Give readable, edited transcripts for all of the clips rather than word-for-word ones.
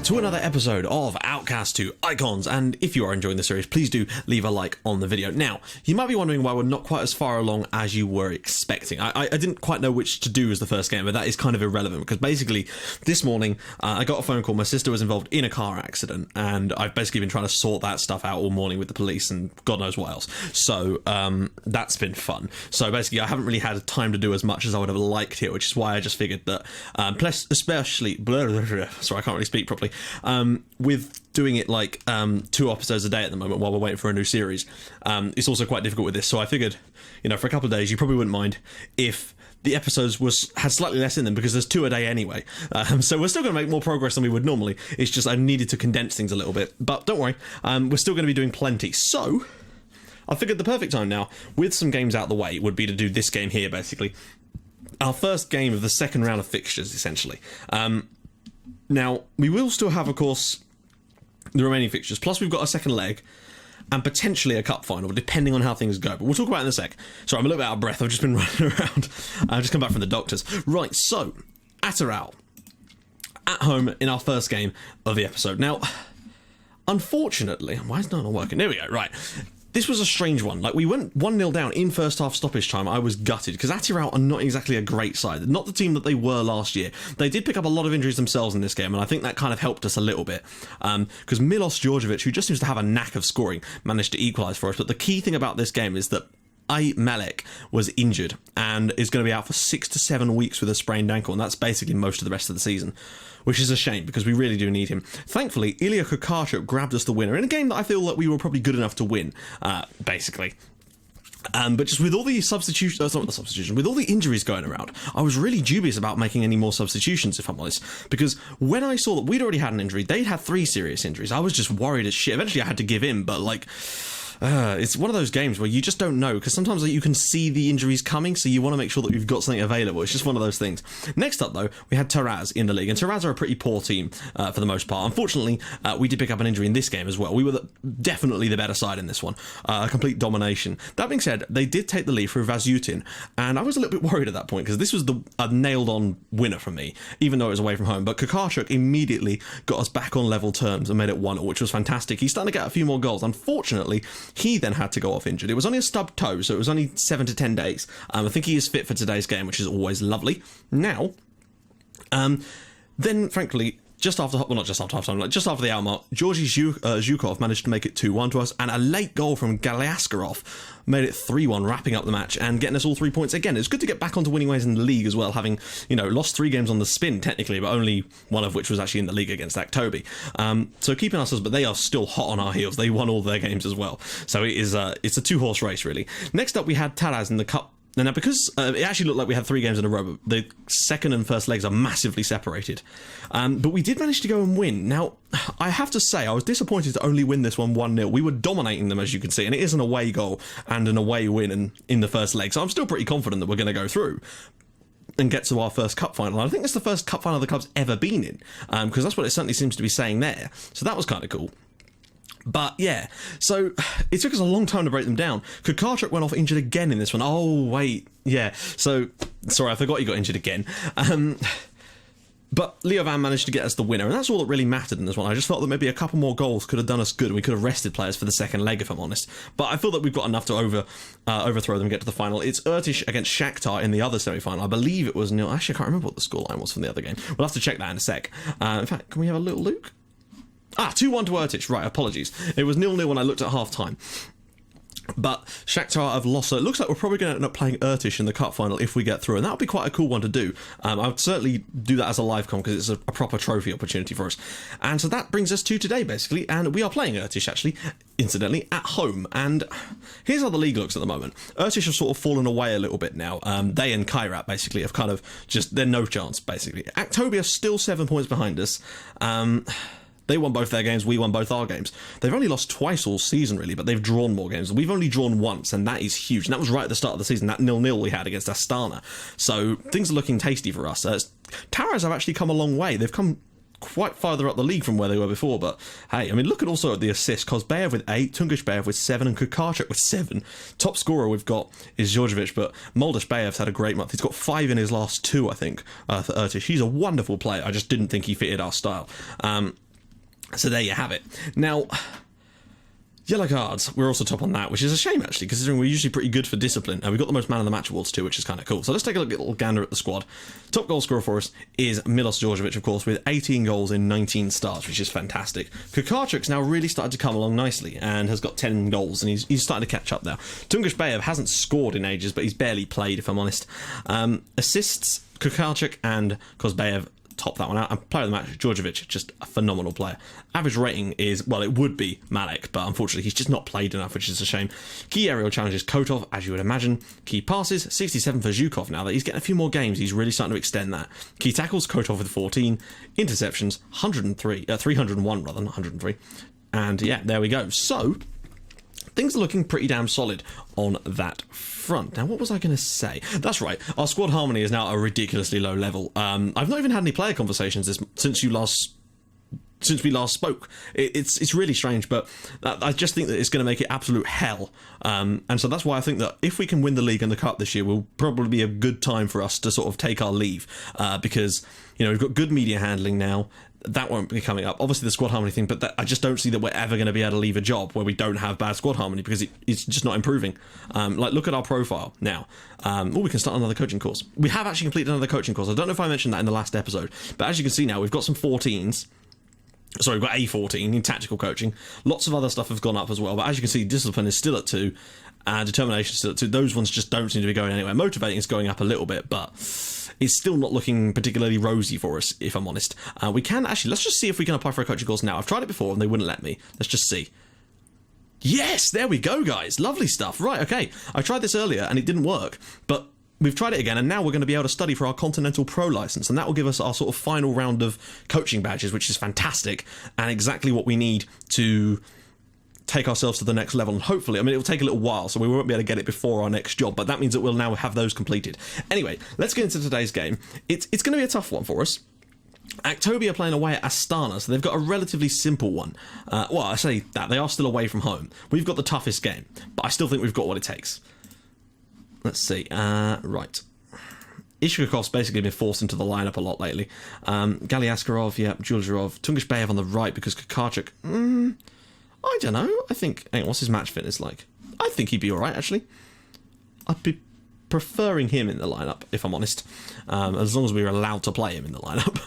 back to another episode of Outcasts 2 Icons, and if you are enjoying the series, please do leave a like on the video. Now, you might be wondering why we're not quite as far along as you were expecting. I didn't quite know which to do as the first game, but that is kind of irrelevant, because basically, this morning, I got a phone call. My sister was involved in a car accident, and I've basically been trying to sort that stuff out all morning with the police, and God knows what else. So, that's been fun. So basically, I haven't really had time to do as much as I would have liked here, which is why I just figured that, especially, sorry, I can't really speak properly, with doing it like 2 episodes a day at the moment while we're waiting for a new series, it's also quite difficult with this. So I figured, you know, for a couple of days, you probably wouldn't mind if the episodes had slightly less in them, because there's 2 a day anyway. So we're still going to make more progress than we would normally. It's just I needed to condense things a little bit. But don't worry, we're still going to be doing plenty. So I figured the perfect time now, with some games out the way, would be to do this game here, basically. Our first game of the second round of fixtures, essentially. Now, we will still have, of course, the remaining fixtures, plus we've got a second leg, and potentially a cup final, depending on how things go. But we'll talk about it in a sec. Sorry, I'm a little bit out of breath. I've just been running around. I've just come back from the doctors. Right, so, Ataral, at home in our first game of the episode. Now, unfortunately, why is that not working? There we go, right. This was a strange one. Like, we went 1-0 down in first half stoppage time. I was gutted, because Ataral are not exactly a great side. Not the team that they were last year. They did pick up a lot of injuries themselves in this game, and I think that kind of helped us a little bit. Because Milos Djordjevic, who just seems to have a knack of scoring, managed to equalise for us. But the key thing about this game is that Melek was injured and is going to be out for 6 to 7 weeks with a sprained ankle, and that's basically most of the rest of the season, which is a shame because we really do need him. Thankfully, Ilya Kokarchuk grabbed us the winner in a game that I feel that we were probably good enough to win, basically. But just with all the with all the injuries going around, I was really dubious about making any more substitutions, if I'm honest, because when I saw that we'd already had an injury, they'd had 3 serious injuries, I was just worried as shit. Eventually I had to give in, but like, it's one of those games where you just don't know, because sometimes you can see the injuries coming, so you want to make sure that you've got something available. It's just one of those things. Next up, though, we had Terz in the league, and Terz are a pretty poor team for the most part. Unfortunately, we did pick up an injury in this game as well. We were definitely the better side in this one. A complete domination. That being said, they did take the lead through Vazutin, and I was a little bit worried at that point, because this was a nailed-on winner for me, even though it was away from home. But Kokarchuk immediately got us back on level terms and made it 1-1, which was fantastic. He's starting to get a few more goals. Unfortunately, he then had to go off injured. It was only a stubbed toe, so it was only 7 to 10 days. I think he is fit for today's game, which is always lovely. Now, then, frankly, just after the hour mark, Georgy Zhukov managed to make it 2-1 to us, and a late goal from Galyaskarov made it 3-1, wrapping up the match and getting us all 3 points again. It's good to get back onto winning ways in the league as well, having, you know, lost 3 games on the spin technically, but only one of which was actually in the league against Aktobi. So keeping us, but they are still hot on our heels. They won all their games as well. So it's a 2-horse race really. Next up, we had Terz in the cup. Now, because it actually looked like we had 3 games in a row, but the second and first legs are massively separated. But we did manage to go and win. Now, I have to say, I was disappointed to only win this one 1-0. We were dominating them, as you can see, and it is an away goal and an away win in the first leg. So I'm still pretty confident that we're going to go through and get to our first cup final. I think it's the first cup final the club's ever been in, because that's what it certainly seems to be saying there. So that was kind of cool. But yeah, so it took us a long time to break them down. Kokarchuk went off injured again in this one. Oh, wait. Yeah. So, sorry, I forgot he got injured again. But Leo Van managed to get us the winner, and that's all that really mattered in this one. I just felt that maybe a couple more goals could have done us good, and we could have rested players for the second leg, if I'm honest. But I feel that we've got enough to overthrow them and get to the final. It's Ertish against Shakhtar in the other semi-final. I believe it was 0. Actually, I can't remember what the scoreline was from the other game. We'll have to check that in a sec. In fact, can we have a little look? 2-1 to Ertish. Right, apologies. It was 0-0 when I looked at half-time. But Shakhtar have lost, so it looks like we're probably going to end up playing Ertish in the cup final if we get through, and that would be quite a cool one to do. I would certainly do that as a live com, because it's a proper trophy opportunity for us. And so that brings us to today, basically, and we are playing Ertish, actually, incidentally, at home. And here's how the league looks at the moment. Ertish have sort of fallen away a little bit now. They and Kairat, basically, have kind of just, they're no chance, basically. Aktobi are still 7 points behind us. They won both their games, we won both our games. They've only lost twice all season, really, but they've drawn more games. We've only drawn once, and that is huge. And that was right at the start of the season, that 0-0 we had against Astana. So things are looking tasty for us. Terz have actually come a long way. They've come quite farther up the league from where they were before, but hey, I mean, look at also at the assists. Kozbayev with 8, Tungushbayev with 7, and Kokarchuk with 7. Top scorer we've got is Djordjevic, but Moldashbayev's had a great month. He's got 5 in his last 2, I think, for Ertish. He's a wonderful player. I just didn't think he fitted our style. So there you have it. Now, yellow cards, we're also top on that, which is a shame, actually, considering we're usually pretty good for discipline. And we've got the most man of the match awards, too, which is kind of cool. So let's take a little gander at the squad. Top goal scorer for us is Milos Djordjevic, of course, with 18 goals in 19 starts, which is fantastic. Kukarchuk's now really started to come along nicely and has got 10 goals, and he's starting to catch up now. Tungush Bayev hasn't scored in ages, but he's barely played, if I'm honest. Assists, Kukarchuk and Kozbayev top that one out. And player of the match, Djordjevic, just a phenomenal player. Average rating is, well, it would be Malek, but unfortunately he's just not played enough, which is a shame. Key aerial challenges, Kotov, as you would imagine. Key passes, 67 for Zhukov. Now that he's getting a few more games, he's really starting to extend that. Key tackles, Kotov with 14. Interceptions, 301 rather than 103. And yeah, there we go. So, things are looking pretty damn solid on that front. Now, what was I going to say? That's right, our squad harmony is now at a ridiculously low level. I've not even had any player conversations since we last spoke. It's really strange, but I just think that it's going to make it absolute hell. And so that's why I think that if we can win the league and the cup this year, will probably be a good time for us to sort of take our leave, because we've got good media handling now. That won't be coming up. Obviously, the squad harmony thing, but I just don't see that we're ever going to be able to leave a job where we don't have bad squad harmony, because it's just not improving. Look at our profile now. We can start another coaching course. We have actually completed another coaching course. I don't know if I mentioned that in the last episode, but as you can see now, we've got some 14s. Sorry, we've got A14 in tactical coaching. Lots of other stuff have gone up as well, but as you can see, discipline is still at 2, and determination is still at 2. Those ones just don't seem to be going anywhere. Motivating is going up a little bit, but it's still not looking particularly rosy for us, if I'm honest. We can actually, let's just see if we can apply for a coaching course now. I've tried it before and they wouldn't let me. Let's just see. Yes, there we go, guys. Lovely stuff. Right, okay. I tried this earlier and it didn't work, but we've tried it again, and now we're going to be able to study for our Continental Pro license, and that will give us our sort of final round of coaching badges, which is fantastic, and exactly what we need to take ourselves to the next level. And hopefully, I mean, it will take a little while, so we won't be able to get it before our next job, but that means that we'll now have those completed. Anyway, let's get into today's game. It's going to be a tough one for us. Aktobi are playing away at Astana, so they've got a relatively simple one. Well, I say that, they are still away from home. We've got the toughest game, but I still think we've got what it takes. Let's see. Right. Ishkakov's basically been forced into the lineup a lot lately. Gali Askarov, yeah, Djordjevic, Tungush Bayev on the right because Kukarchuk. I don't know. I think. Hang on, what's his match fitness like? I think he'd be all right, actually. I'd be preferring him in the lineup, if I'm honest, as long as we were allowed to play him in the lineup.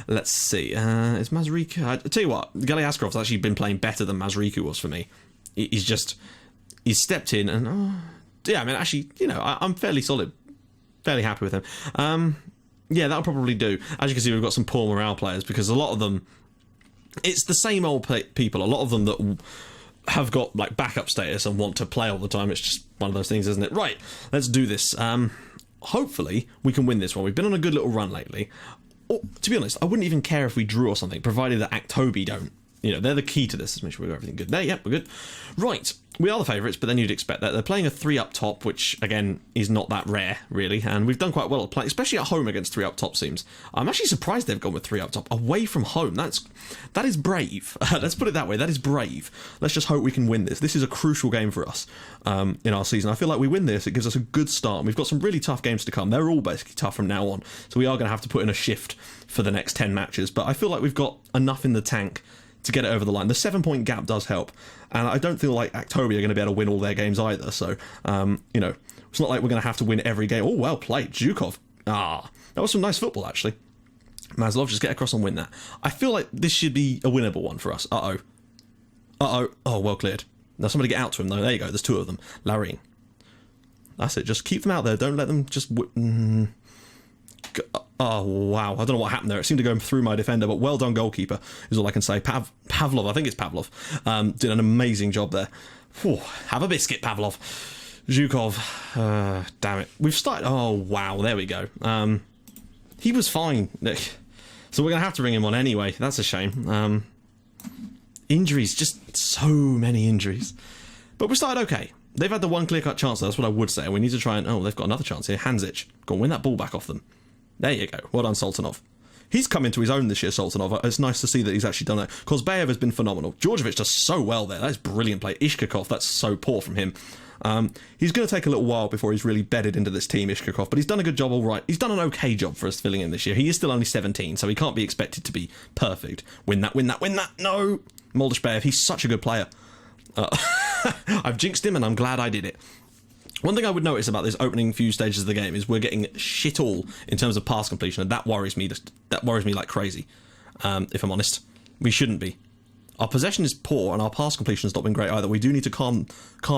Let's see. Is Mazriku? I tell you what, Gali Askarov's actually been playing better than Mazriku was for me. He's stepped in and. Yeah, I mean, actually, I'm fairly solid. Fairly happy with him. Yeah, that'll probably do. As you can see, we've got some poor morale players, because a lot of them, it's the same old people. A lot of them that have got, like, backup status and want to play all the time. It's just one of those things, isn't it? Right, let's do this. Hopefully, we can win this one. We've been on a good little run lately. Or, to be honest, I wouldn't even care if we drew or something, provided that Aktobi don't. They're the key to this. Let's make sure we've got everything good. There, yep, we're good. Right, we are the favourites, but then you'd expect that. They're playing a 3 up top, which, again, is not that rare, really, and we've done quite well at playing, especially at home against 3 up top teams. I'm actually surprised they've gone with 3 up top away from home. That is brave. Let's put it that way. That is brave. Let's just hope we can win this. This is a crucial game for us in our season. I feel like we win this, it gives us a good start, and we've got some really tough games to come. They're all basically tough from now on, so we are going to have to put in a shift for the next 10 matches, but I feel like we've got enough in the tank to get it over the line. The 7-point gap does help, and I don't feel like Aktobi are going to be able to win all their games either, so, it's not like we're going to have to win every game. Oh, well played, Zhukov. That was some nice football, actually. Maslov, just get across and win that. I feel like this should be a winnable one for us. Oh, well cleared. Now somebody get out to him, though. There you go, there's 2 of them. Larrying. That's it, just keep them out there. Don't let them just... Oh, wow. I don't know what happened there. It seemed to go through my defender, but well done, goalkeeper, is all I can say. Pavlov, I think it's Pavlov, did an amazing job there. Whew, have a biscuit, Pavlov. Zhukov, damn it. We've started... Oh, wow, there we go. He was fine. So we're going to have to bring him on anyway. That's a shame. Injuries, just so many injuries. But we started okay. They've had the one clear-cut chance, though. That's what I would say. We need to try and... Oh, they've got another chance here. Hanzic. Go on, win that ball back off them. There you go. Well done, Sultanov. He's come into his own this year, Sultanov. It's nice to see that he's actually done that. Kozbayev has been phenomenal. Djordjevic does so well there. That is brilliant play. Ishkakov, that's so poor from him. He's going to take a little while before he's really bedded into this team, Ishkakov, but he's done a good job all right. He's done an okay job for us filling in this year. He is still only 17, so he can't be expected to be perfect. Win that, win that, win that. No! Moldashbayev, he's such a good player. I've jinxed him, and I'm glad I did it. One thing I would notice about this opening few stages of the game is we're getting shit all in terms of pass completion, and that worries me. That worries me like crazy, if I'm honest. We shouldn't be. Our possession is poor, and our pass completion has not been great either. We do need to calm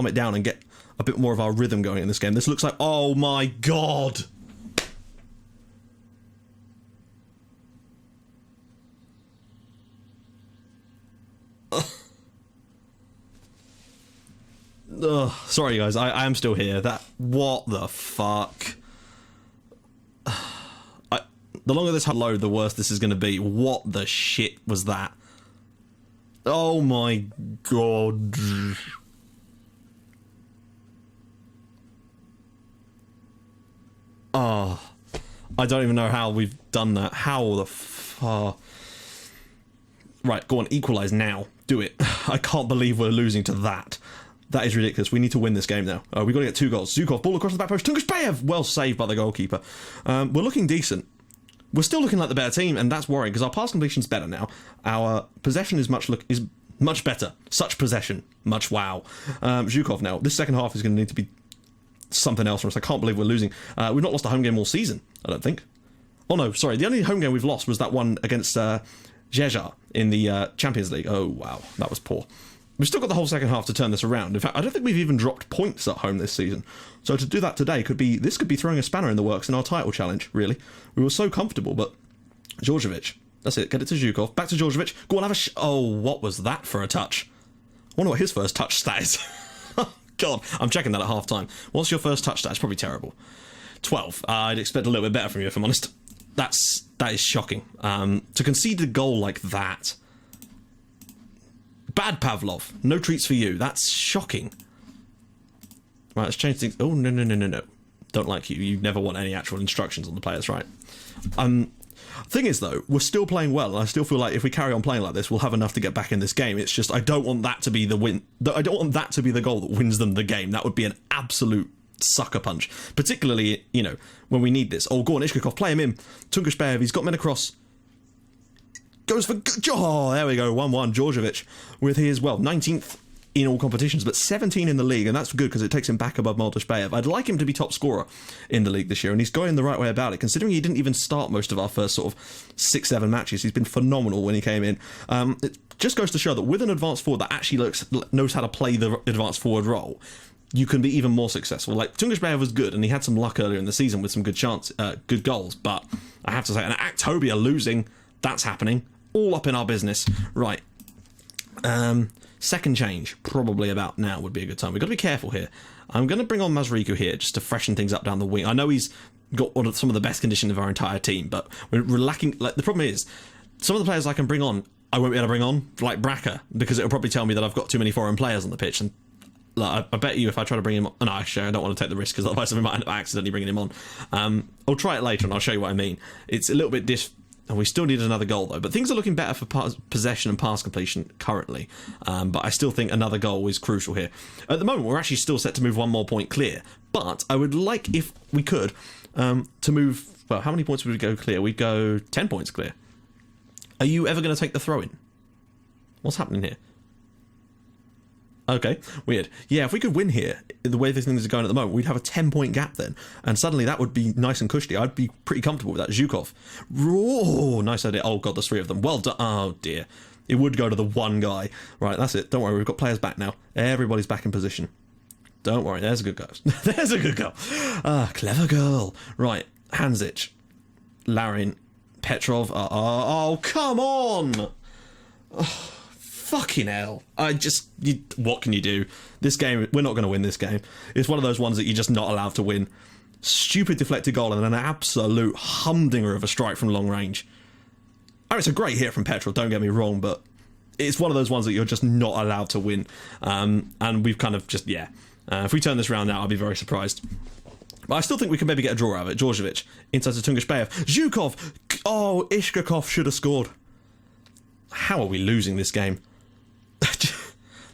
it down and get a bit more of our rhythm going in this game. This looks like... Oh, my God! Ugh, sorry, guys. I am still here. What the fuck? The longer this load, the worse this is going to be. What the shit was that? Oh my God. Oh, I don't even know how we've done that. How the fuck? Right, go on, equalise now. Do it. I can't believe we're losing to that. That is ridiculous. We need to win this game now. We've got to get 2 goals. Zukov, ball across the back post. Tungushbayev, well saved by the goalkeeper. We're looking decent. We're still looking like the better team, and that's worrying because our pass completion's better now. Our possession is much better. Such possession. Much wow. Zukov now. This second half is going to need to be something else for us. I can't believe we're losing. We've not lost a home game all season, I don't think. Oh no, sorry. The only home game we've lost was that one against Zheja in the Champions League. Oh wow, that was poor. We've still got the whole second half to turn this around. In fact, I don't think we've even dropped points at home this season. So to do that today could be throwing a spanner in the works in our title challenge, really. We were so comfortable, but Djordjevic. That's it. Get it to Zhukov. Back to Djordjevic. Go on, have a oh, what was that for a touch? I wonder what his first touch stat is. God, I'm checking that at half time. What's your first touch stat? It's probably terrible. 12. I'd expect a little bit better from you, if I'm honest. That is shocking. To concede a goal like that. Bad Pavlov. No treats for you. That's shocking. Right, let's change things. Oh, no. Don't like you. You never want any actual instructions on the players, right? Thing is, though, we're still playing well, and I still feel like if we carry on playing like this, we'll have enough to get back in this game. It's just I don't want that to be the win. I don't want that to be the goal that wins them the game. That would be an absolute sucker punch. Particularly, you know, when we need this. Oh, go on, Ishkakov, play him in. Tungushbayev, he's got men across. Goes for... Oh, there we go, 1-1. Djordjevic with his, 19th in all competitions, but 17 in the league, and that's good because it takes him back above Moldashbayev. I'd like him to be top scorer in the league this year, and he's going the right way about it, considering he didn't even start most of our first sort of 6-7 matches. He's been phenomenal when he came in. It just goes to show that with an advanced forward that actually knows how to play the advanced forward role, you can be even more successful. Like, Tungushbayev was good, and he had some luck earlier in the season with some good goals, but I have to say, and Actobia losing, that's happening. All up in our business. Right. Second change, probably about now would be a good time. We've got to be careful here. I'm going to bring on Mazriku here just to freshen things up down the wing. I know he's got some of the best condition of our entire team, but we're lacking... Like, the problem is, some of the players I can bring on, I won't be able to bring on, like Bracker, because it'll probably tell me that I've got too many foreign players on the pitch, and like, I bet you if I try to bring him on... No, actually, I don't want to take the risk, because otherwise I might end up accidentally bringing him on. I'll try it later, and I'll show you what I mean. It's a little bit and we still need another goal, though. But things are looking better for possession and pass completion currently. But I still think another goal is crucial here. At the moment, we're actually still set to move 1 more point clear. But I would like, if we could, to move... Well, how many points would we go clear? We'd go 10 points clear. Are you ever going to take the throw-in? What's happening here? Okay, weird. Yeah, if we could win here, the way these things are going at the moment, we'd have a 10-point gap then. And suddenly that would be nice and cushy. I'd be pretty comfortable with that. Zhukov. Oh, nice idea. Oh, God, there's 3 of them. Well done. Oh, dear. It would go to the one guy. Right, that's it. Don't worry, we've got players back now. Everybody's back in position. Don't worry, there's a good girl. There's a good girl. Ah, clever girl. Right, Hanzic. Larin. Petrov. Oh, come on! Oh. Fucking hell. What can you do? This game, we're not going to win this game. It's one of those ones that you're just not allowed to win. Stupid deflected goal and an absolute humdinger of a strike from long range. I mean, it's a great hit from Petrov, don't get me wrong, but it's one of those ones that you're just not allowed to win. And we've kind of just, if we turn this around now, I'll be very surprised. But I still think we can maybe get a draw out of it. Djordjevic, inside to Tungushbayev. Zhukov! Oh, Ishkakov should have scored. How are we losing this game?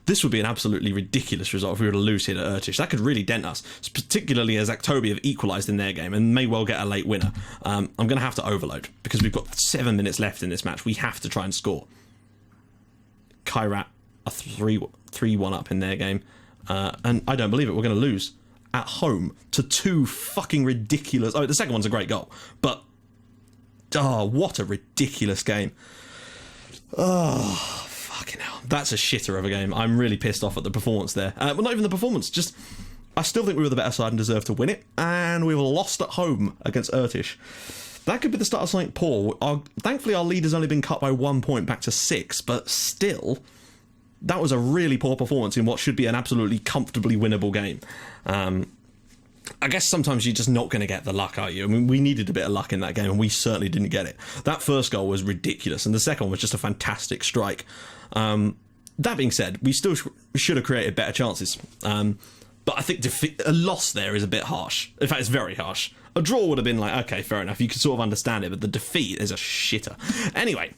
This would be an absolutely ridiculous result if we were to lose here to Ertish. That could really dent us, particularly as Actobi have equalised in their game and may well get a late winner. I'm going to have to overload because we've got 7 minutes left in this match. We have to try and score. Kairat are 3-1 up in their game, and I don't believe it. We're going to lose at home to 2 fucking ridiculous... Oh, the second one's a great goal, but... Oh, what a ridiculous game. Oh, fucking hell. That's a shitter of a game. I'm really pissed off at the performance there. Well, not even the performance, just... I still think we were the better side and deserved to win it, and we were lost at home against Ertish. That could be the start of something poor. Thankfully, our lead has only been cut by 1 point back to 6, but still, that was a really poor performance in what should be an absolutely comfortably winnable game. I guess sometimes you're just not going to get the luck, are you? I mean, we needed a bit of luck in that game, and we certainly didn't get it. That first goal was ridiculous, and the second one was just a fantastic strike. That being said, we still should have created better chances. But I think a loss there is a bit harsh. In fact, it's very harsh. A draw would have been like, okay, fair enough, you could sort of understand it, but the defeat is a shitter. Anyway,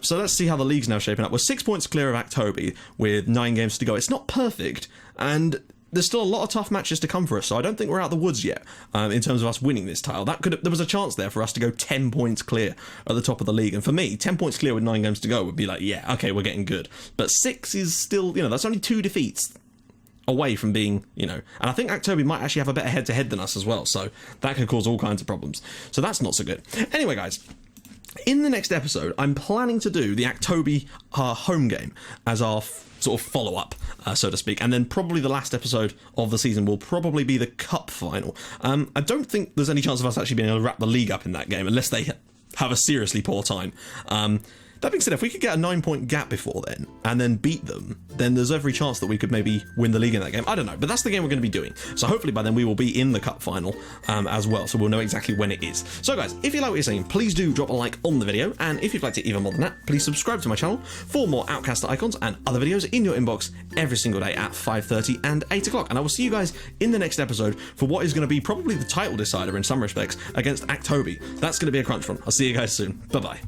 so let's see how the league's now shaping up. We're 6 points clear of Actobi with 9 games to go. It's not perfect, and there's still a lot of tough matches to come for us, so I don't think we're out of the woods yet in terms of us winning this title. There was a chance there for us to go 10 points clear at the top of the league, and for me, 10 points clear with 9 games to go would be like, yeah, okay, we're getting good. But 6 is still, that's only 2 defeats away from being, and I think Actobi might actually have a better head-to-head than us as well, so that can cause all kinds of problems. So that's not so good. Anyway, guys, in the next episode, I'm planning to do the Actobi home game as our sort of follow-up, so to speak, and then probably the last episode of the season will probably be the cup final. I don't think there's any chance of us actually being able to wrap the league up in that game, unless they have a seriously poor time. That being said, if we could get a 9-point gap before then, and then beat them, then there's every chance that we could maybe win the league in that game. I don't know, but that's the game we're going to be doing. So hopefully by then we will be in the cup final as well, so we'll know exactly when it is. So guys, if you like what you're seeing, please do drop a like on the video, and if you'd like to even more than that, please subscribe to my channel for more Outcast icons and other videos in your inbox every single day at 5:30 and 8 o'clock. And I will see you guys in the next episode for what is going to be probably the title decider in some respects against Actobi. That's going to be a crunch one. I'll see you guys soon. Bye-bye.